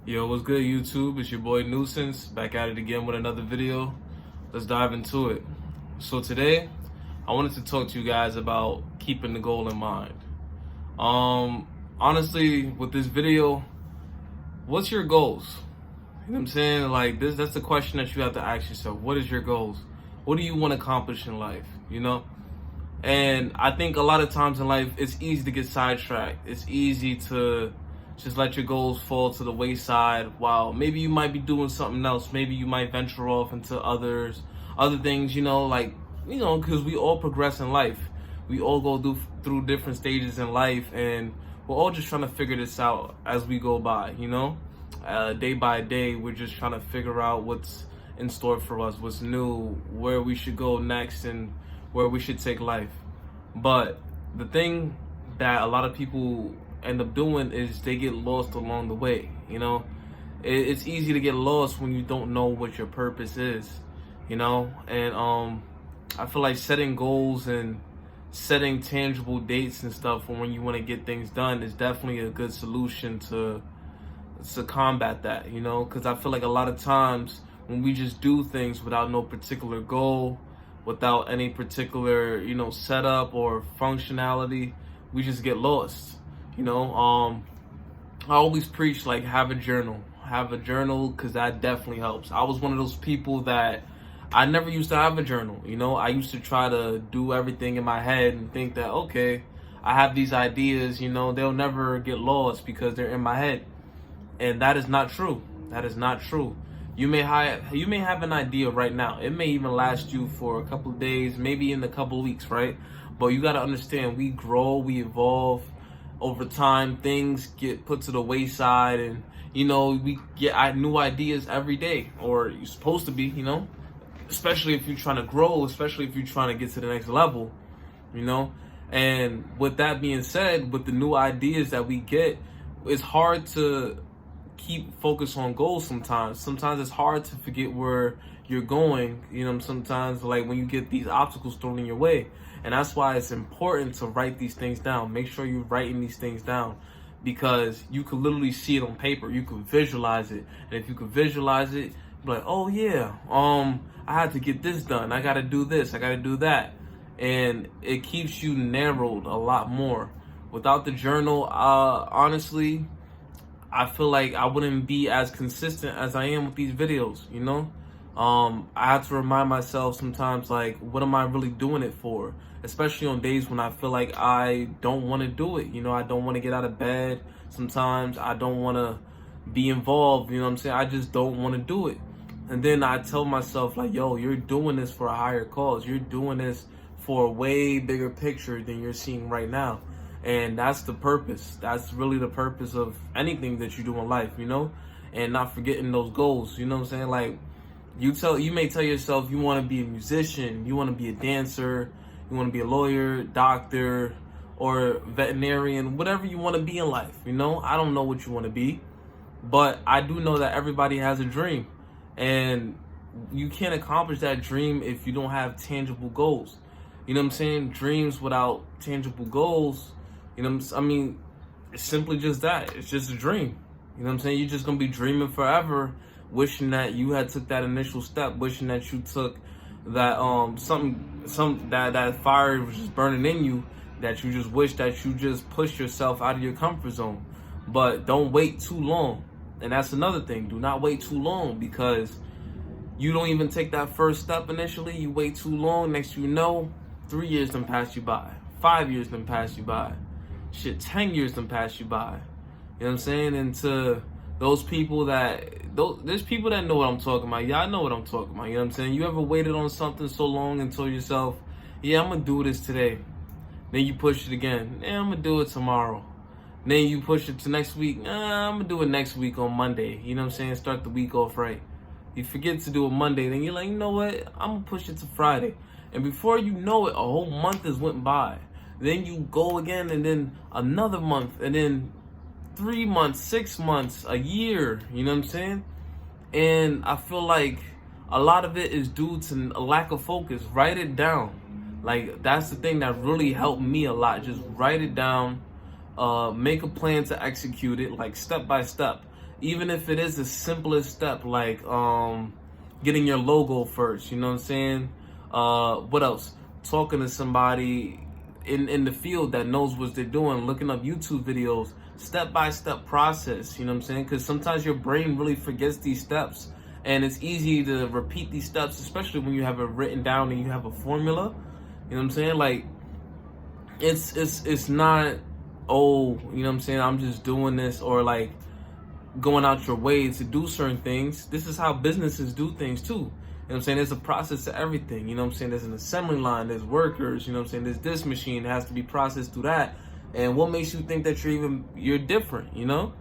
Yo, what's good, YouTube? It's your boy Nuisance, back at it again with another video. Let's dive into it. So today, I wanted to talk to you guys about keeping the goal in mind. Honestly, with this video, what's your goals? You know what I'm saying? Like that's the question that you have to ask yourself. What is your goals? What do you want to accomplish in life? You know? And I think a lot of times in life, it's easy to get sidetracked. It's easy to just let your goals fall to the wayside while maybe you might be doing something else. Maybe you might venture off into other things, because we all progress in life. We all go through different stages in life, and we're all just trying to figure this out as we go by, day by day. We're just trying to figure out what's in store for us, what's new, where we should go next, and where we should take life. But the thing that a lot of people end up doing is they get lost along the way. It's easy to get lost when you don't know what your purpose is, and I feel like setting goals and setting tangible dates and stuff for when you want to get things done is definitely a good solution to combat that, because I feel like a lot of times when we just do things without no particular goal, without any particular, setup or functionality, we just get lost. I always preach like have a journal because that definitely helps. I was one of those people that I never used to have a journal. I used to try to do everything in my head and think that, okay, I have these ideas, they'll never get lost because they're in my head. And that is not true. That is not true. You may have an idea right now. It may even last you for a couple of days, maybe in a couple of weeks, right? But you got to understand, we grow, we evolve over time. Things get put to the wayside, and we get new ideas every day, or you're supposed to be, especially if you're trying to grow, especially if you're trying to get to the next level, And with that being said, with the new ideas that we get, it's hard to keep focus on goals sometimes. Sometimes it's hard to forget where you're going, sometimes like when you get these obstacles thrown in your way. And that's why it's important to write these things down. Make sure you're writing these things down, because you could literally see it on paper. You could visualize it. And if you could visualize it, you're like, oh yeah, I had to get this done. I got to do this. I got to do that. And it keeps you narrowed a lot more. Without the journal, honestly, I feel like I wouldn't be as consistent as I am with these videos, I have to remind myself sometimes, like, what am I really doing it for? Especially on days when I feel like I don't want to do it. I don't want to get out of bed. Sometimes I don't want to be involved. I just don't want to do it. And then I tell myself, like, yo, you're doing this for a higher cause. You're doing this for a way bigger picture than you're seeing right now. And that's the purpose. That's really the purpose of anything that you do in life, and not forgetting those goals. Like, you may tell yourself you want to be a musician, you want to be a dancer, you want to be a lawyer, doctor, or veterinarian, whatever you want to be in life. I don't know what you want to be, but I do know that everybody has a dream, and you can't accomplish that dream if you don't have tangible goals. Dreams without tangible goals, it's simply just that. It's just a dream. You're just gonna be dreaming forever, wishing that you had took that initial step, wishing that you took that that fire was just burning in you, that you just wish that you just pushed yourself out of your comfort zone. But don't wait too long. And that's another thing. Do not wait too long, because you don't even take that first step initially. You wait too long, next you know, 3 years done pass you by, 5 years done pass you by. 10 years done pass you by. You know what I'm saying? And to those people there's people that know what I'm talking about. Yeah, I know what I'm talking about. You know what I'm saying? You ever waited on something so long and told yourself, yeah, I'm going to do this today. Then you push it again. Yeah, I'm going to do it tomorrow. Then you push it to next week. I'm going to do it next week on Monday. You know what I'm saying? Start the week off right. You forget to do it Monday. Then you're like, you know what? I'm going to push it to Friday. And before you know it, a whole month has went by. Then you go again, and then another month, and then 3 months, 6 months, a year, you know what I'm saying? And I feel like a lot of it is due to a lack of focus. Write it down. Like, that's the thing that really helped me a lot. Just write it down, make a plan to execute it, like step by step. even if it is the simplest step, like getting your logo first, you know what I'm saying? What else? Talking to somebody in the field that knows what they're doing, looking up YouTube videos, step-by-step process, you know what I'm saying? Because sometimes your brain really forgets these steps, and it's easy to repeat these steps, especially when you have it written down and you have a formula. You know what I'm saying? Like, it's not, oh, you know what I'm saying, I'm just doing this, or like going out your way to do certain things. This is how businesses do things too. You know what I'm saying? There's a process to everything. You know what I'm saying? There's an assembly line, there's workers, you know what I'm saying? There's this machine, it has to be processed through that. And what makes you think that you're different, you know?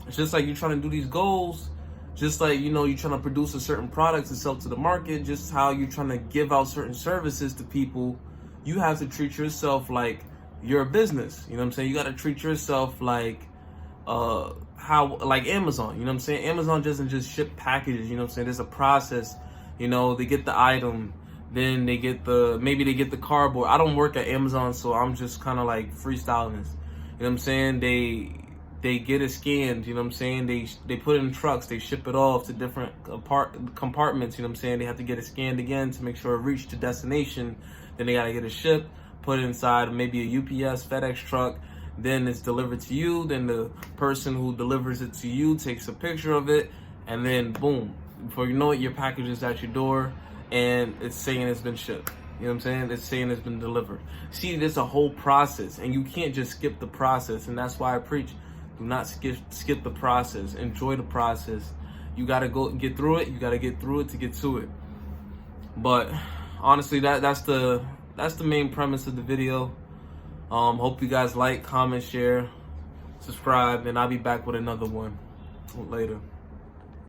It's just like you're trying to do these goals, just like, you know, you're trying to produce a certain product to sell to the market, just how you're trying to give out certain services to people. You have to treat yourself like you're a business. You know what I'm saying? You got to treat yourself like like Amazon. You know what I'm saying? Amazon doesn't just ship packages. You know what I'm saying? There's a process. You know, they get the item, then maybe they get the cardboard. I don't work at Amazon, so I'm just kind of like freestyling this. You know what I'm saying? They get it scanned, you know what I'm saying? They put it in trucks, they ship it off to different compartments, you know what I'm saying? They have to get it scanned again to make sure it reached the destination. Then they gotta get it shipped, put it inside maybe a UPS, FedEx truck. Then it's delivered to you. Then the person who delivers it to you takes a picture of it, and then boom, before you know it, your package is at your door, and it's saying it's been shipped. You know what I'm saying? It's saying it's been delivered. See, there's a whole process, and you can't just skip the process, and that's why I preach. Do not skip the process. Enjoy the process. You gotta go get through it. You gotta get through it to get to it. But honestly, that's the main premise of the video. Hope you guys like, comment, share, subscribe, and I'll be back with another one later.